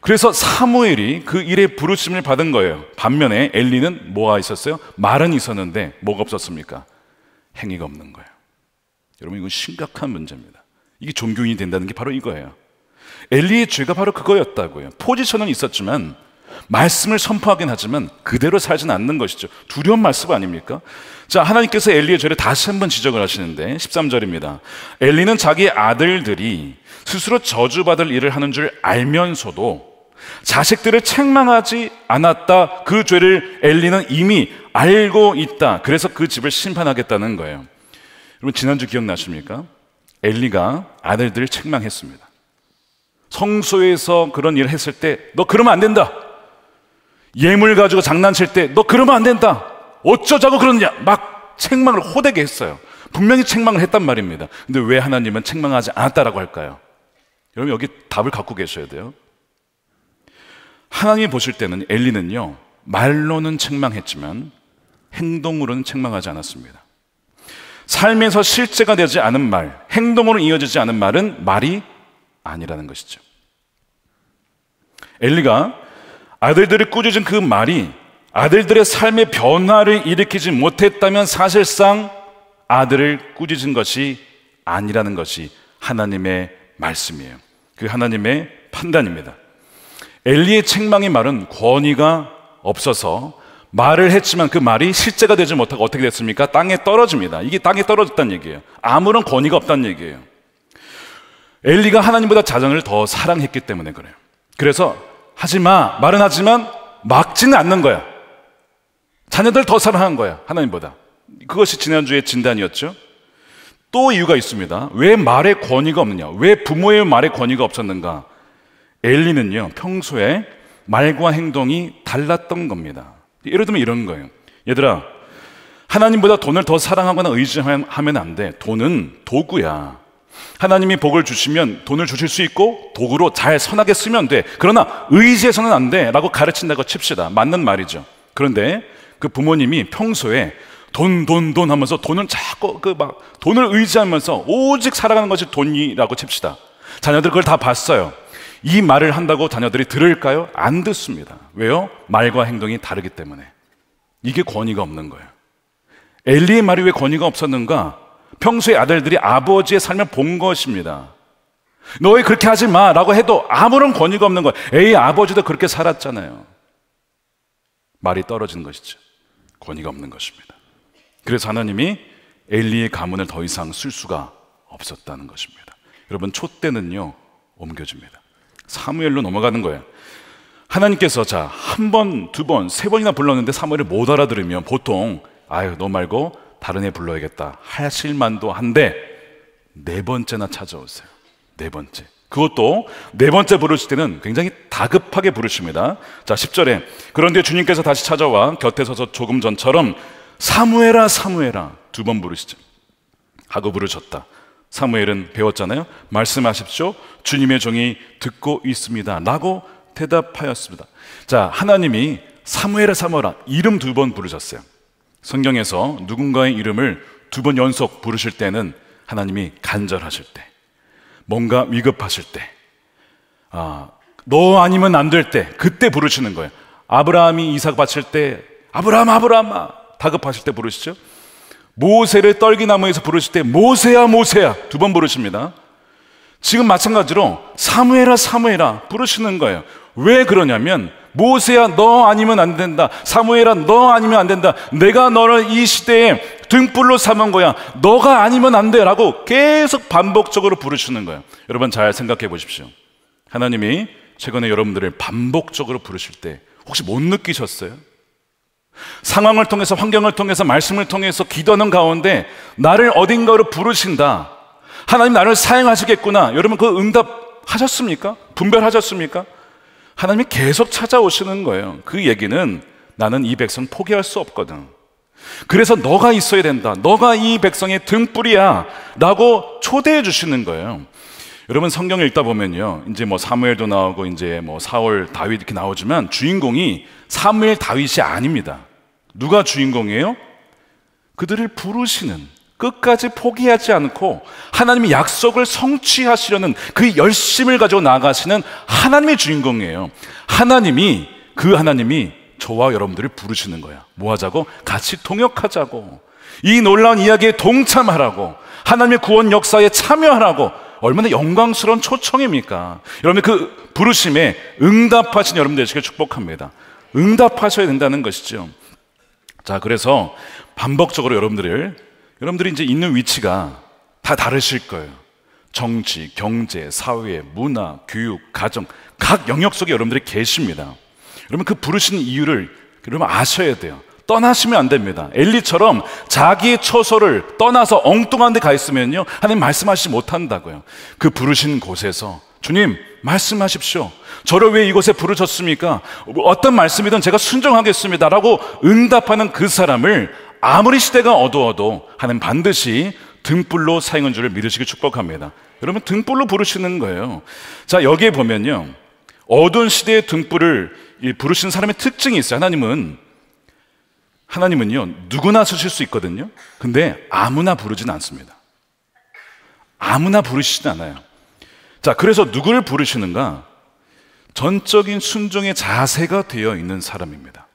그래서 사무엘이 그 일에 부르심을 받은 거예요. 반면에 엘리는 뭐가 있었어요? 말은 있었는데 뭐가 없었습니까? 행위가 없는 거예요. 여러분, 이건 심각한 문제입니다. 이게 종교인이 된다는 게 바로 이거예요. 엘리의 죄가 바로 그거였다고요. 포지션은 있었지만 말씀을 선포하긴 하지만 그대로 살지는 않는 것이죠. 두려운 말씀 아닙니까? 자, 하나님께서 엘리의 죄를 다시 한번 지적을 하시는데 13절입니다. 엘리는 자기 아들들이 스스로 저주받을 일을 하는 줄 알면서도 자식들을 책망하지 않았다. 그 죄를 엘리는 이미 알고 있다. 그래서 그 집을 심판하겠다는 거예요. 여러분, 지난주 기억나십니까? 엘리가 아들들을 책망했습니다. 성소에서 그런 일을 했을 때 너 그러면 안 된다. 예물 가지고 장난칠 때 너 그러면 안 된다. 어쩌자고 그러느냐. 막 책망을 호되게 했어요. 분명히 책망을 했단 말입니다. 근데 왜 하나님은 책망하지 않았다라고 할까요? 여러분, 여기 답을 갖고 계셔야 돼요. 하나님이 보실 때는 엘리는요, 말로는 책망했지만 행동으로는 책망하지 않았습니다. 삶에서 실제가 되지 않은 말, 행동으로 이어지지 않은 말은 말이 아니라는 것이죠. 엘리가 아들들이 꾸짖은 그 말이 아들들의 삶의 변화를 일으키지 못했다면 사실상 아들을 꾸짖은 것이 아니라는 것이 하나님의 말씀이에요. 그 하나님의 판단입니다. 엘리의 책망의 말은 권위가 없어서 말을 했지만 그 말이 실제가 되지 못하고 어떻게 됐습니까? 땅에 떨어집니다. 이게 땅에 떨어졌다는 얘기예요. 아무런 권위가 없다는 얘기예요. 엘리가 하나님보다 자녀를 더 사랑했기 때문에 그래요. 그래서 하지마, 말은 하지만 막지는 않는 거야. 자녀들 더 사랑한 거야, 하나님보다. 그것이 지난주의 진단이었죠. 또 이유가 있습니다. 왜 말에 권위가 없느냐? 왜 부모의 말에 권위가 없었는가? 엘리는요, 평소에 말과 행동이 달랐던 겁니다. 예를 들면 이런 거예요. 얘들아, 하나님보다 돈을 더 사랑하거나 의지하면 안 돼. 돈은 도구야. 하나님이 복을 주시면 돈을 주실 수 있고 도구로 잘 선하게 쓰면 돼. 그러나 의지해서는 안 돼 라고 가르친다고 칩시다. 맞는 말이죠. 그런데 그 부모님이 평소에 돈 하면서 돈은 자꾸 돈을 의지하면서 오직 살아가는 것이 돈이라고 칩시다. 자녀들 그걸 다 봤어요. 이 말을 한다고 자녀들이 들을까요? 안 듣습니다. 왜요? 말과 행동이 다르기 때문에. 이게 권위가 없는 거예요. 엘리의 말이 왜 권위가 없었는가? 평소에 아들들이 아버지의 삶을 본 것입니다. 너희 그렇게 하지 마 라고 해도 아무런 권위가 없는 거예요. 에이, 아버지도 그렇게 살았잖아요. 말이 떨어진 것이죠. 권위가 없는 것입니다. 그래서 하나님이 엘리의 가문을 더 이상 쓸 수가 없었다는 것입니다. 여러분, 촛대는요 옮겨집니다. 사무엘로 넘어가는 거예요. 하나님께서 자, 한 번, 두 번, 세 번이나 불렀는데 사무엘을 못 알아들으면 보통 아유, 너 말고 다른 애 불러야겠다 하실 만도 한데 네 번째나 찾아오세요. 네 번째. 그것도 네 번째 부르실 때는 굉장히 다급하게 부르십니다. 자, 10절에 그런데 주님께서 다시 찾아와 곁에 서서 조금 전처럼 사무엘아 사무엘아 두 번 부르시죠. 하고 부르셨다. 사무엘은 배웠잖아요. 말씀하십시오. 주님의 종이 듣고 있습니다 라고 대답하였습니다. 자, 하나님이 사무엘아 사무엘아 이름 두 번 부르셨어요. 성경에서 누군가의 이름을 두 번 연속 부르실 때는 하나님이 간절하실 때, 뭔가 위급하실 때, 너 아니면 안 될 때, 그때 부르시는 거예요. 아브라함이 이삭 바칠 때 아브라함 아브라함아 다급하실 때 부르시죠. 모세를 떨기나무에서 부르실 때 모세야 모세야 두 번 부르십니다. 지금 마찬가지로 사무엘아 사무엘아 부르시는 거예요. 왜 그러냐면 모세야 너 아니면 안 된다. 사무엘아 너 아니면 안 된다. 내가 너를 이 시대에 등불로 삼은 거야. 너가 아니면 안 돼 라고 계속 반복적으로 부르시는 거예요. 여러분 잘 생각해 보십시오. 하나님이 최근에 여러분들을 반복적으로 부르실 때 혹시 못 느끼셨어요? 상황을 통해서, 환경을 통해서, 말씀을 통해서 기도하는 가운데 나를 어딘가로 부르신다. 하나님 나를 사용하시겠구나. 여러분 그 응답하셨습니까? 분별하셨습니까? 하나님이 계속 찾아오시는 거예요. 그 얘기는 나는 이 백성 포기할 수 없거든. 그래서 너가 있어야 된다. 너가 이 백성의 등불이야 라고 초대해 주시는 거예요. 여러분 성경을 읽다 보면요, 이제 뭐 사무엘도 나오고 이제 뭐 사울, 다윗 이렇게 나오지만 주인공이 사무엘, 다윗이 아닙니다. 누가 주인공이에요? 그들을 부르시는, 끝까지 포기하지 않고 하나님의 약속을 성취하시려는 그 열심을 가지고 나아가시는 하나님의 주인공이에요. 하나님이, 그 하나님이 저와 여러분들을 부르시는 거야. 뭐 하자고? 같이 동역하자고, 이 놀라운 이야기에 동참하라고, 하나님의 구원 역사에 참여하라고. 얼마나 영광스러운 초청입니까? 여러분, 그 부르심에 응답하신 여러분 되시길 축복합니다. 응답하셔야 된다는 것이죠. 자, 그래서 반복적으로 여러분들이 이제 있는 위치가 다 다르실 거예요. 정치, 경제, 사회, 문화, 교육, 가정, 각 영역 속에 여러분들이 계십니다. 여러분, 그 부르신 이유를 여러분 아셔야 돼요. 떠나시면 안 됩니다. 엘리처럼 자기의 처소를 떠나서 엉뚱한 데 가 있으면요, 하나님 말씀하시지 못한다고요. 그 부르신 곳에서 주님 말씀하십시오. 저를 왜 이곳에 부르셨습니까? 어떤 말씀이든 제가 순종하겠습니다 라고 응답하는 그 사람을 아무리 시대가 어두워도 하나님 반드시 등불로 사용한 줄을 믿으시기 축복합니다. 여러분, 등불로 부르시는 거예요. 자, 여기에 보면요, 어두운 시대의 등불을 부르시는 사람의 특징이 있어요. 하나님은요, 누구나 쓰실 수 있거든요. 근데 아무나 부르진 않습니다. 아무나 부르시진 않아요. 자, 그래서 누구를 부르시는가? 전적인 순종의 자세가 되어 있는 사람입니다.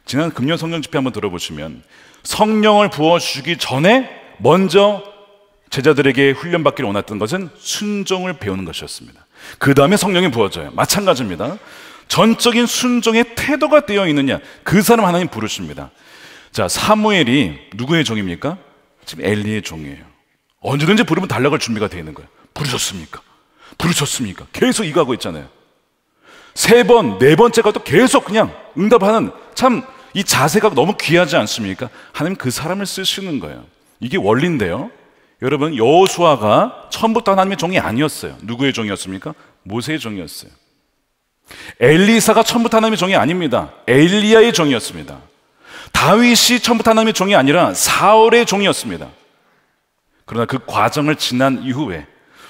지난 금요 성령 집회 한번 들어보시면 성령을 부어주기 전에 먼저 제자들에게 훈련받기를 원했던 것은 순종을 배우는 것이었습니다. 그 다음에 성령이 부어져요. 마찬가지입니다. 전적인 순종의 태도가 되어 있느냐, 그 사람 하나님 부르십니다. 자, 사무엘이 누구의 종입니까? 지금 엘리의 종이에요. 언제든지 부르면 달려갈 준비가 되어 있는 거예요. 부르셨습니까? 부르셨습니까? 계속 이거하고 있잖아요. 3번, 4번째가 또 계속 그냥 응답하는, 참 이 자세가 너무 귀하지 않습니까? 하나님 그 사람을 쓰시는 거예요. 이게 원리인데요, 여러분, 여호수아가 처음부터 하나님의 종이 아니었어요. 누구의 종이었습니까? 모세의 종이었어요. 엘리사가 처음부터 하나님의 종이 아닙니다. 엘리야의 종이었습니다. 다윗이 처음부터 하나님의 종이 아니라 사울의 종이었습니다. 그러나 그 과정을 지난 이후에,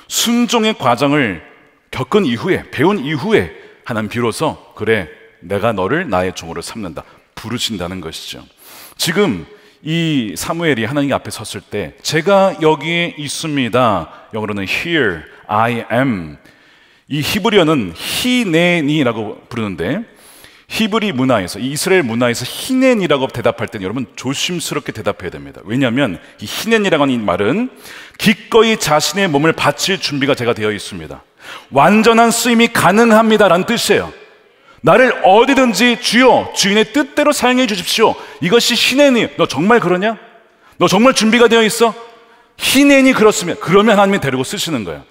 순종의 과정을 겪은 이후에, 배운 이후에 하나님 비로소 그래, 내가 너를 나의 종으로 삼는다, 부르신다는 것이죠. 지금 이 사무엘이 하나님 앞에 섰을 때 제가 여기에 있습니다, 영어로는 here I am, 이 히브리어는 히넨이라고 부르는데, 히브리 문화에서, 이 이스라엘 문화에서 히넨이라고 대답할 때는 여러분 조심스럽게 대답해야 됩니다. 왜냐하면 이 히넨이라고 하는 이 말은 기꺼이 자신의 몸을 바칠 준비가 제가 되어 있습니다, 완전한 쓰임이 가능합니다 라는 뜻이에요. 나를 어디든지 주여 주인의 뜻대로 사용해 주십시오. 이것이 히넨이. 너 정말 그러냐? 너 정말 준비가 되어 있어? 히넨이 그렇으면, 그러면 하나님이 데리고 쓰시는 거예요.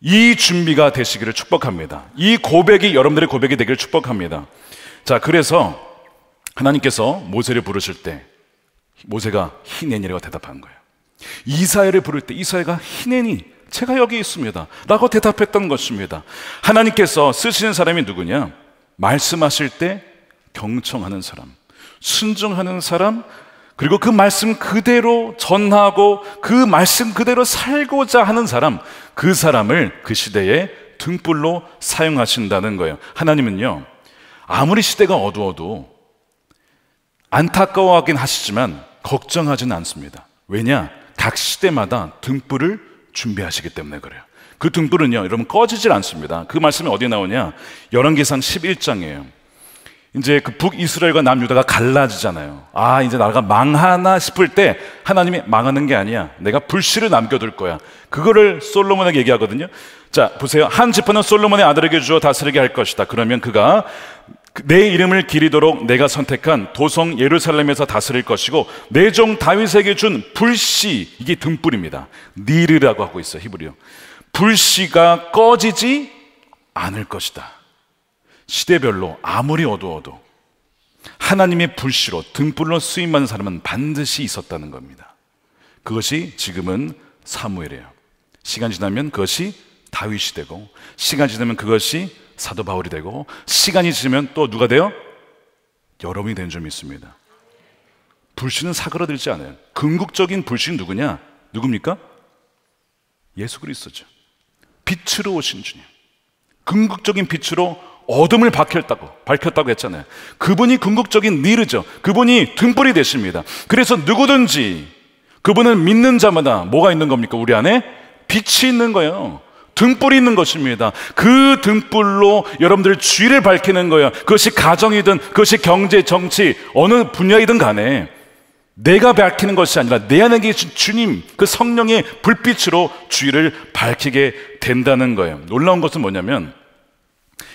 이 준비가 되시기를 축복합니다. 이 고백이 여러분들의 고백이 되기를 축복합니다. 자, 그래서 하나님께서 모세를 부르실 때 모세가 히넨이라고 대답한 거예요. 이사야를 부를 때 이사야가 히넨이, 제가 여기 있습니다 라고 대답했던 것입니다. 하나님께서 쓰시는 사람이 누구냐? 말씀하실 때 경청하는 사람, 순종하는 사람, 그리고 그 말씀 그대로 전하고 그 말씀 그대로 살고자 하는 사람, 그 사람을 그 시대에 등불로 사용하신다는 거예요. 하나님은요, 아무리 시대가 어두워도 안타까워하긴 하시지만 걱정하지는 않습니다. 왜냐? 각 시대마다 등불을 준비하시기 때문에 그래요. 그 등불은요, 여러분 꺼지질 않습니다. 그 말씀이 어디에 나오냐? 열왕기상 11장이에요. 이제 그 북이스라엘과 남유다가 갈라지잖아요. 아, 이제 나라가 망하나 싶을 때 하나님이 망하는 게 아니야, 내가 불씨를 남겨둘 거야. 그거를 솔로몬에게 얘기하거든요. 자, 보세요. 한 지파는 솔로몬의 아들에게 주어 다스리게 할 것이다. 그러면 그가 내 이름을 기리도록 내가 선택한 도성 예루살렘에서 다스릴 것이고, 내 종 다윗에게 준 불씨, 이게 등불입니다. 니르라고 하고 있어요, 히브리어. 불씨가 꺼지지 않을 것이다. 시대별로 아무리 어두워도 하나님의 불씨로, 등불로 쓰임받는 사람은 반드시 있었다는 겁니다. 그것이 지금은 사무엘이에요. 시간 지나면 그것이 다윗이 되고, 시간 지나면 그것이 사도 바울이 되고, 시간이 지나면 또 누가 돼요? 여러분이 되는 줄 믿습니다. 불씨는 사그라들지 않아요. 궁극적인 불씨는 누구냐? 누굽니까? 예수 그리스도죠. 빛으로 오신 주님, 궁극적인 빛으로 어둠을 밝혔다고 했잖아요. 그분이 궁극적인 니르죠. 그분이 등불이 되십니다. 그래서 누구든지 그분을 믿는 자마다 뭐가 있는 겁니까? 우리 안에 빛이 있는 거예요. 등불이 있는 것입니다. 그 등불로 여러분들 주의를 밝히는 거예요. 그것이 가정이든 그것이 경제, 정치, 어느 분야이든 간에 내가 밝히는 것이 아니라 내 안에 계신 주님, 그 성령의 불빛으로 주의를 밝히게 된다는 거예요. 놀라운 것은 뭐냐면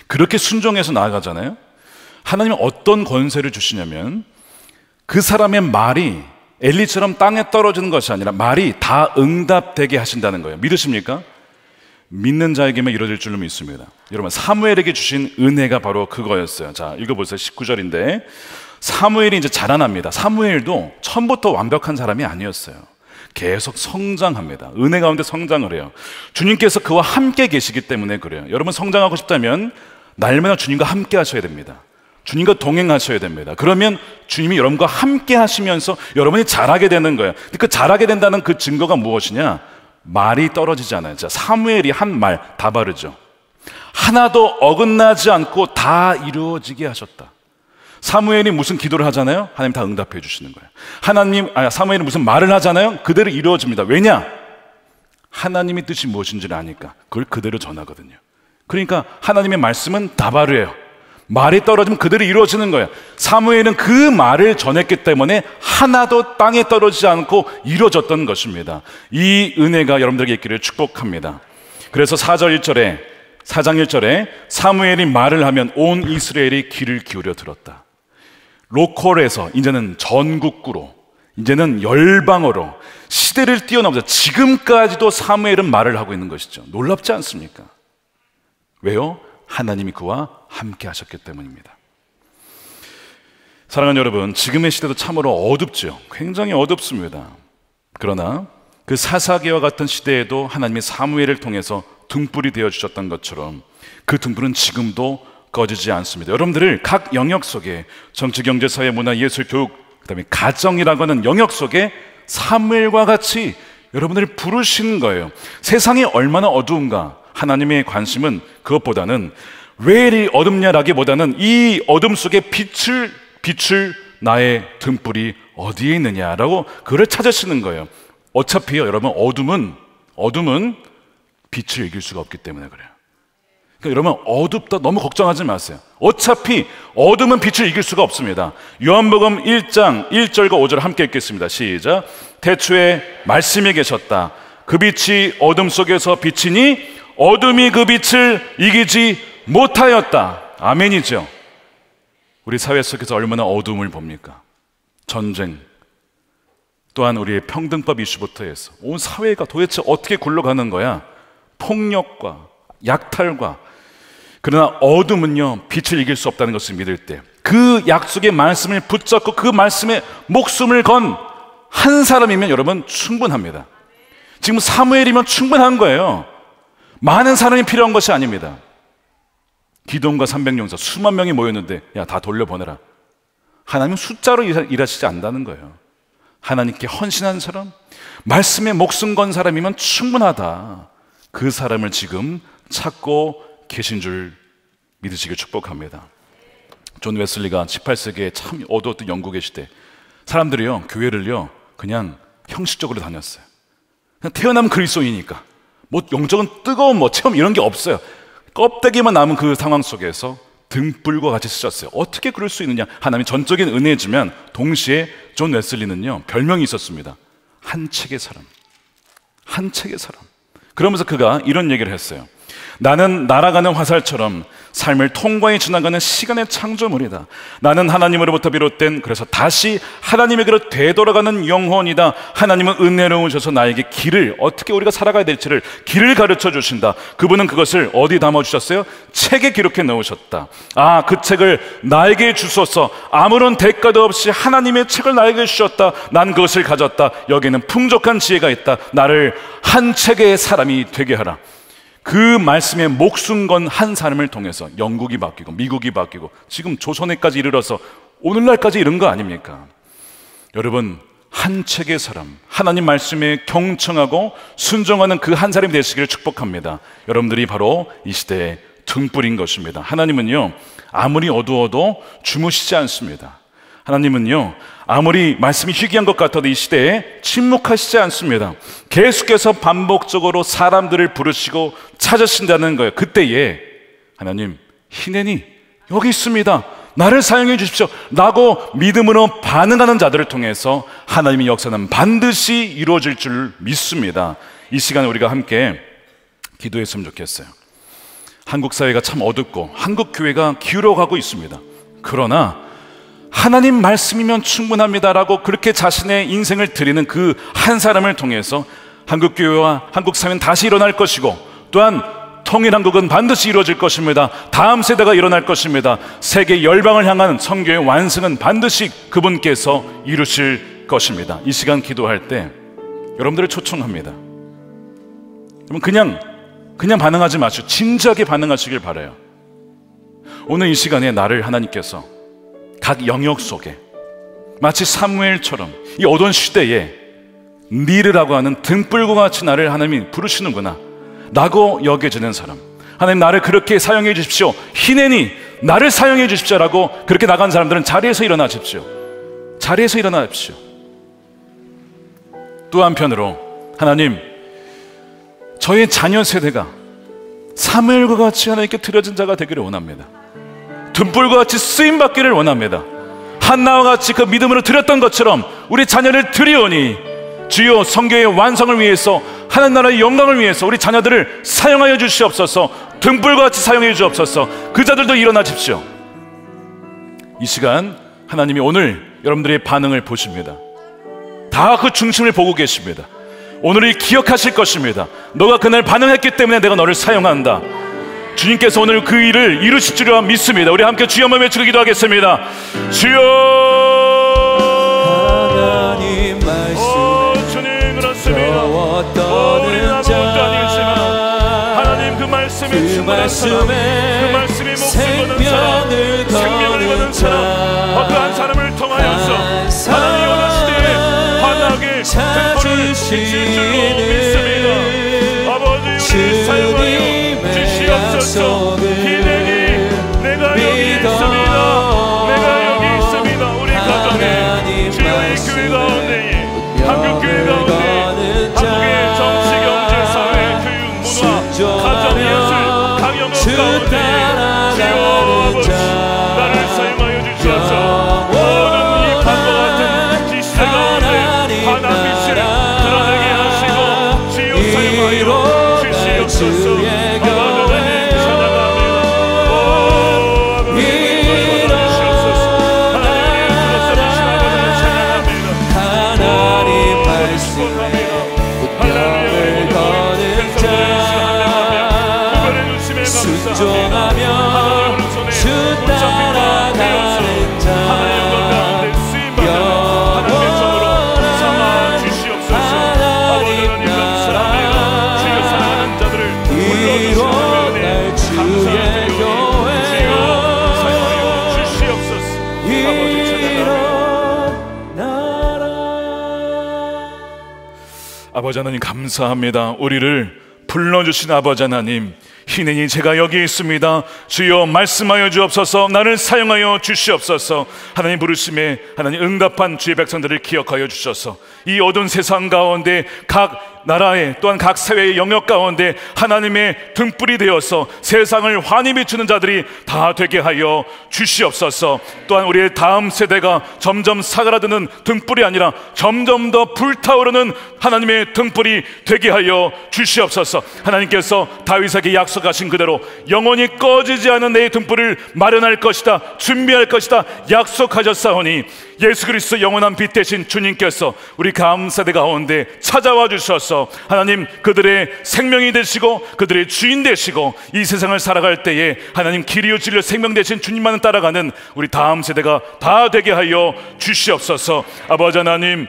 그렇게 순종해서 나아가잖아요. 하나님은 어떤 권세를 주시냐면 그 사람의 말이 엘리처럼 땅에 떨어지는 것이 아니라 말이 다 응답되게 하신다는 거예요. 믿으십니까? 믿는 자에게만 이루어질 줄로 믿습니다. 여러분, 사무엘에게 주신 은혜가 바로 그거였어요. 자, 읽어보세요. 19절인데 사무엘이 이제 자라납니다. 사무엘도 처음부터 완벽한 사람이 아니었어요. 계속 성장합니다. 은혜 가운데 성장을 해요. 주님께서 그와 함께 계시기 때문에 그래요. 여러분, 성장하고 싶다면 날마다 주님과 함께 하셔야 됩니다. 주님과 동행하셔야 됩니다. 그러면 주님이 여러분과 함께 하시면서 여러분이 잘하게 되는 거예요. 그 잘하게 된다는 그 증거가 무엇이냐? 말이 떨어지지 않아요. 자, 사무엘이 한 말 다 바르죠. 하나도 어긋나지 않고 다 이루어지게 하셨다. 사무엘이 무슨 기도를 하잖아요? 하나님 다 응답해 주시는 거예요. 사무엘이 무슨 말을 하잖아요? 그대로 이루어집니다. 왜냐? 하나님의 뜻이 무엇인지를 아니까 그걸 그대로 전하거든요. 그러니까 하나님의 말씀은 다바르예요. 말이 떨어지면 그대로 이루어지는 거예요. 사무엘은 그 말을 전했기 때문에 하나도 땅에 떨어지지 않고 이루어졌던 것입니다. 이 은혜가 여러분들에게 있기를 축복합니다. 그래서 4장 1절에 사무엘이 말을 하면 온 이스라엘이 귀를 기울여 들었다. 로컬에서 이제는 전국구로, 이제는 열방어로 시대를 뛰어넘어서 지금까지도 사무엘은 말을 하고 있는 것이죠. 놀랍지 않습니까? 왜요? 하나님이 그와 함께 하셨기 때문입니다. 사랑하는 여러분, 지금의 시대도 참으로 어둡죠. 굉장히 어둡습니다. 그러나 그 사사기와 같은 시대에도 하나님이 사무엘을 통해서 등불이 되어주셨던 것처럼 그 등불은 지금도 꺼지지 않습니다. 여러분들을 각 영역 속에 정치, 경제, 사회, 문화, 예술, 교육, 그 다음에 가정이라고 하는 영역 속에 사무엘과 같이 여러분들을 부르시는 거예요. 세상이 얼마나 어두운가, 하나님의 관심은 그것보다는 왜 이리 어둡냐라기보다는 이 어둠 속에 빛을 나의 등불이 어디에 있느냐라고 그를 찾으시는 거예요. 어차피요, 여러분, 어둠은 빛을 이길 수가 없기 때문에 그래요. 그러니까 여러분, 어둡다 너무 걱정하지 마세요. 어차피 어둠은 빛을 이길 수가 없습니다. 요한복음 1장 1절과 5절 함께 읽겠습니다. 시작. 태초에 말씀이 계셨다. 그 빛이 어둠 속에서 비치니 어둠이 그 빛을 이기지 못하였다. 아멘이죠. 우리 사회 속에서 얼마나 어둠을 봅니까? 전쟁, 또한 우리의 평등법 이슈부터 해서 온 사회가 도대체 어떻게 굴러가는 거야? 폭력과 약탈과. 그러나 어둠은요, 빛을 이길 수 없다는 것을 믿을 때 그 약속의 말씀을 붙잡고 그 말씀에 목숨을 건 한 사람이면 여러분 충분합니다. 지금 사무엘이면 충분한 거예요. 많은 사람이 필요한 것이 아닙니다. 기돔과 300용사 수만 명이 모였는데 야, 다 돌려보내라. 하나님은 숫자로 일하시지 않는다는 거예요. 하나님께 헌신한 사람, 말씀에 목숨 건 사람이면 충분하다. 그 사람을 지금 찾고 계신 줄 믿으시길 축복합니다. 존 웨슬리가 18세기에 참 어두웠던 영국의 시대, 사람들이요, 교회를요 그냥 형식적으로 다녔어요. 그냥 태어나면 그리스도인이니까 뭐 영적인 뜨거운 체험 이런 게 없어요. 껍데기만 남은 그 상황 속에서 등불과 같이 쓰셨어요. 어떻게 그럴 수 있느냐? 하나님이 전적인 은혜지만 동시에 존 웨슬리는요 별명이 있었습니다. 한 책의 사람. 그러면서 그가 이런 얘기를 했어요. 나는 날아가는 화살처럼 삶을 통과해 지나가는 시간의 창조물이다. 나는 하나님으로부터 비롯된, 그래서 다시 하나님에게로 되돌아가는 영혼이다. 하나님은 은혜로우셔서 나에게 길을, 어떻게 우리가 살아가야 될지를 길을 가르쳐 주신다. 그분은 그것을 어디 담아주셨어요? 책에 기록해 넣으셨다. 아, 그 책을 나에게 주소서. 아무런 대가도 없이 하나님의 책을 나에게 주셨다. 난 그것을 가졌다. 여기에는 풍족한 지혜가 있다. 나를 한 책의 사람이 되게 하라. 그 말씀에 목숨 건 한 사람을 통해서 영국이 바뀌고 미국이 바뀌고 지금 조선에까지 이르러서 오늘날까지 이른 거 아닙니까? 여러분, 한 책의 사람, 하나님 말씀에 경청하고 순종하는 그 한 사람이 되시기를 축복합니다. 여러분들이 바로 이 시대의 등불인 것입니다. 하나님은요, 아무리 어두워도 주무시지 않습니다. 하나님은요, 아무리 말씀이 희귀한 것 같아도 이 시대에 침묵하시지 않습니다. 계속해서 반복적으로 사람들을 부르시고 찾으신다는 거예요. 그때에 하나님, 희낸이 여기 있습니다, 나를 사용해 주십시오 라고 믿음으로 반응하는 자들을 통해서 하나님의 역사는 반드시 이루어질 줄 믿습니다. 이 시간에 우리가 함께 기도했으면 좋겠어요. 한국 사회가 참 어둡고 한국 교회가 기울어가고 있습니다. 그러나 하나님 말씀이면 충분합니다라고 그렇게 자신의 인생을 드리는 그 한 사람을 통해서 한국 교회와 한국 사회는 다시 일어날 것이고, 또한 통일한국은 반드시 이루어질 것입니다. 다음 세대가 일어날 것입니다. 세계 열방을 향한 선교의 완성은 반드시 그분께서 이루실 것입니다. 이 시간 기도할 때 여러분들을 초청합니다. 그러면 그냥 반응하지 마시고 진지하게 반응하시길 바라요. 오늘 이 시간에 나를 하나님께서 각 영역 속에 마치 사무엘처럼 이 어두운 시대에 니르라고 하는 등불과 같이 나를 하나님이 부르시는구나 라고 여겨지는 사람, 하나님 나를 그렇게 사용해 주십시오, 희낸이 나를 사용해 주십시오라고 그렇게 나간 사람들은 자리에서 일어나십시오. 자리에서 일어나십시오. 또 한편으로 하나님, 저의 자녀 세대가 사무엘과 같이 하나님께 드려진 자가 되기를 원합니다. 등불과 같이 쓰임받기를 원합니다. 한나와 같이 그 믿음으로 드렸던 것처럼 우리 자녀를 드리오니 주여, 성교의 완성을 위해서, 하나님 나라의 영광을 위해서 우리 자녀들을 사용하여 주시옵소서. 등불과 같이 사용해 주옵소서. 그 자들도 일어나십시오. 이 시간 하나님이 오늘 여러분들의 반응을 보십니다. 다 그 중심을 보고 계십니다. 오늘을 기억하실 것입니다. 너가 그날 반응했기 때문에 내가 너를 사용한다. 주님께서 오늘 그 일을 이루실 줄 믿습니다. 우리 함께 주여 한번 외치고 기도하겠습니다. 주여, 하나님 말씀에 주님 그렇습니다. 우리는 아무것도 아니겠지만 하나님 그 말씀에 충만한 사람, 그 말씀이 목숨 거는 사람, 생명을 거는 사람, 그 한 사람을 통하여서 하나님 오늘 시대에 환하게 등불을 비칠 줄로 믿습니다. 아버지, 우리를 사용하여 주시옵소서. 희낸이 내가 여기 있습니다. 내가 여기 있습니다. 우리 가정에, 주여 이 교회 가운데에, 한국 교회 가운데, 한국의 정치, 경제, 사회, 교육, 문화, 가정, 예술, 각 영역 가운데 주여 아버지, 나를 사용하여 주셔서 모든 이 밤과 같은 이 시대 가운데 환한 빛을 드러내게 하시고 주여 사용하여 주시옵소서. 아버지 하나님 감사합니다. 우리를 불러주신 아버지 하나님, 희낸이 제가 여기 있습니다. 주여 말씀하여 주옵소서. 나를 사용하여 주시옵소서. 하나님 부르심에 하나님 응답한 주의 백성들을 기억하여 주셔서 이 어두운 세상 가운데 각 나라의, 또한 각 사회의 영역 가운데 하나님의 등불이 되어서 세상을 환히 비추는 자들이 다 되게 하여 주시옵소서. 또한 우리의 다음 세대가 점점 사그라드는 등불이 아니라 점점 더 불타오르는 하나님의 등불이 되게 하여 주시옵소서. 하나님께서 다윗에게 약속하신 그대로 영원히 꺼지지 않은 내 등불을 마련할 것이다, 준비할 것이다 약속하셨사오니 예수 그리스도 영원한 빛 되신 주님께서 우리 다음 세대 가운데 찾아와 주셔서 하나님 그들의 생명이 되시고 그들의 주인 되시고 이 세상을 살아갈 때에 하나님 길이요 진리요 생명 되신 주님만을 따라가는 우리 다음 세대가 다 되게 하여 주시옵소서. 아버지 하나님,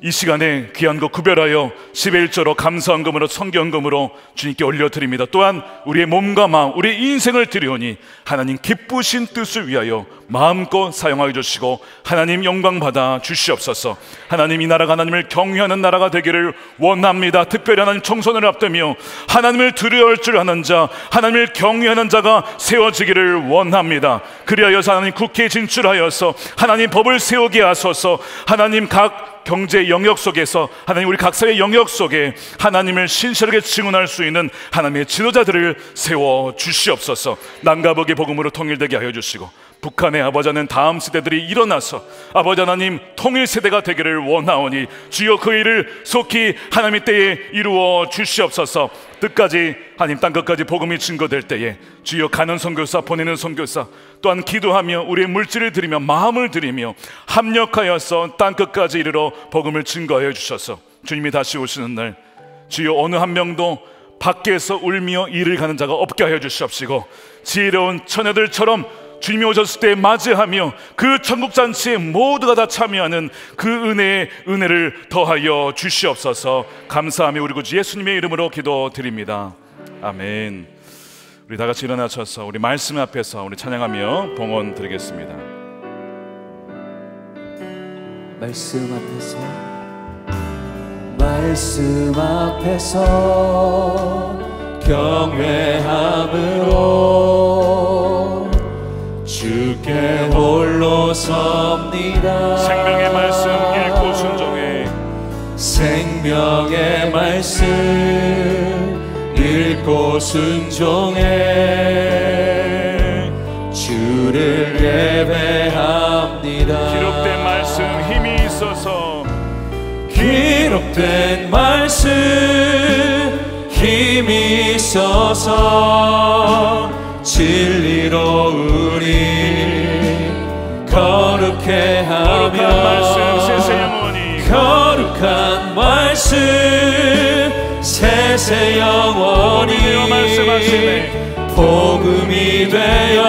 이 시간에 귀한 거 구별하여 11조로 감사헌금으로 성경금으로 주님께 올려드립니다. 또한 우리의 몸과 마음, 우리의 인생을 드리오니 하나님 기쁘신 뜻을 위하여 마음껏 사용하여 주시고 하나님 영광 받아 주시옵소서. 하나님, 이 나라가 하나님을 경외하는 나라가 되기를 원합니다. 특별히 하나님 총선을 앞두며 하나님을 두려워할 줄 아는 자, 하나님을 경외하는 자가 세워지기를 원합니다. 그리하여서 하나님 국회에 진출하여서 하나님 법을 세우게 하소서. 하나님 각 경제 영역 속에서 하나님 우리 각사의 영역 속에 하나님을 신실하게 증언할 수 있는 하나님의 지도자들을 세워 주시옵소서. 남과 북의 복음으로 통일되게 하여 주시고 북한의 아버지 하나님 다음 세대들이 일어나서 아버지 하나님 통일 세대가 되기를 원하오니 주여 그 일을 속히 하나님의 때에 이루어 주시옵소서. 끝까지 하나님 땅끝까지 복음이 증거될 때에 주여 가는 선교사 보내는 선교사 또한 기도하며 우리의 물질을 드리며 마음을 드리며 합력하여서 땅끝까지 이르러 복음을 증거하여 주셔서 주님이 다시 오시는 날 주여 어느 한 명도 밖에서 울며 일을 가는 자가 없게 하여 주시옵시고 지혜로운 처녀들처럼 주님이 오셨을 때 맞이하며 그 천국잔치에 모두가 다 참여하는 그 은혜를 더하여 주시옵소서. 감사하며 우리 구주 예수님의 이름으로 기도드립니다. 아멘. 우리 다 같이 일어나셔서 우리 말씀 앞에서 우리 찬양하며 봉헌 드리겠습니다. 말씀 앞에서 경외함으로 주께 홀로 섭니다. 생명의 말씀 읽고 순종해. 생명의 말씀 읽고 순종해 주를 예배합니다. 기록된 말씀 힘이 있어서 기록된 말씀 힘이 있어서 진리로 우리 거룩해 하며 거룩한 말씀 세세 영원히 거룩한 말씀 세세 영원히 복음이 되어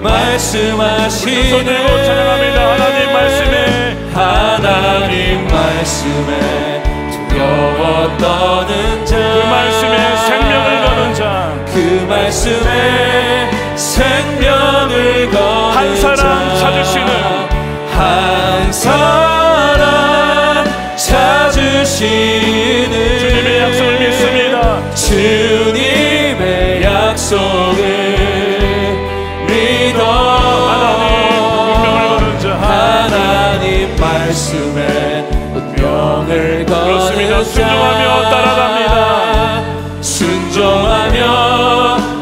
말씀하시네. 찬양합니다. 하나님 말씀에 하나님 말씀에 두려워 떠는 자 그 말씀에 생명을 거는 자 그 말씀에 생명을 거는 한 사람 찾으시는 한 사람 찾으시는 주님의 약속을 믿습니다. 주님의 약속을 믿어 하나님 운명을 거는 자 하나님 말씀에 운명을 그렇습니다. 거는 순종하며 자 따라갑니다. 순종하며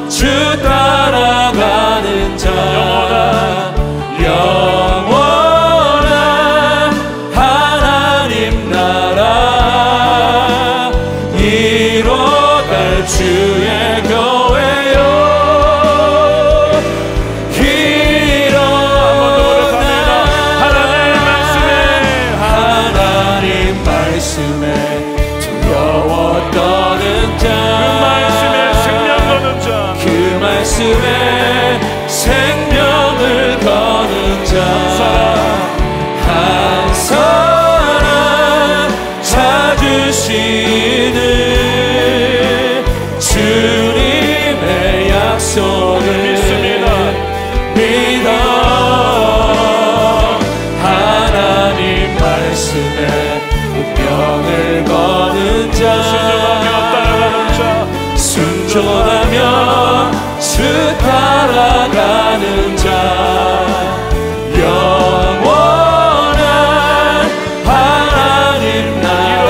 주 따라가는 자 영원한 하나님 나라 이뤄갈 주의 교회요 일어나 하나님 말씀에 두려워 떠는 자 그 말씀에 생명을 거는 자 한 사람 찾으시는 주님의 약속을 믿어 하나님 말씀에 운명을 거는 자 순종하며 주 따라가는 자 영원한 하나님 나라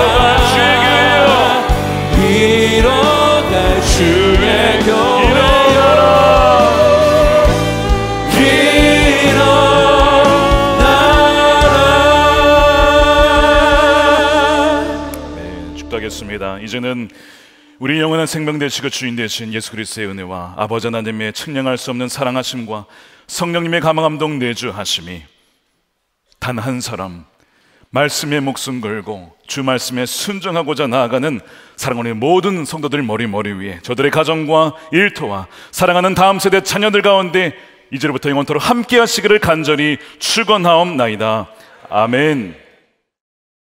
이뤄갈 주의 교회여 일어나라. 네, 축도하겠습니다. 이제는 우리 영원한 생명 되시고 주인 되신 예수 그리스도의 은혜와 아버지 하나님의 측량할 수 없는 사랑하심과 성령님의 감화감동 내주하심이 단 한 사람 말씀에 목숨 걸고 주 말씀에 순종하고자 나아가는 사랑하는 모든 성도들 머리 위에 저들의 가정과 일터와 사랑하는 다음 세대 자녀들 가운데 이제부터 영원토록 함께 하시기를 간절히 축원하옵나이다. 아멘.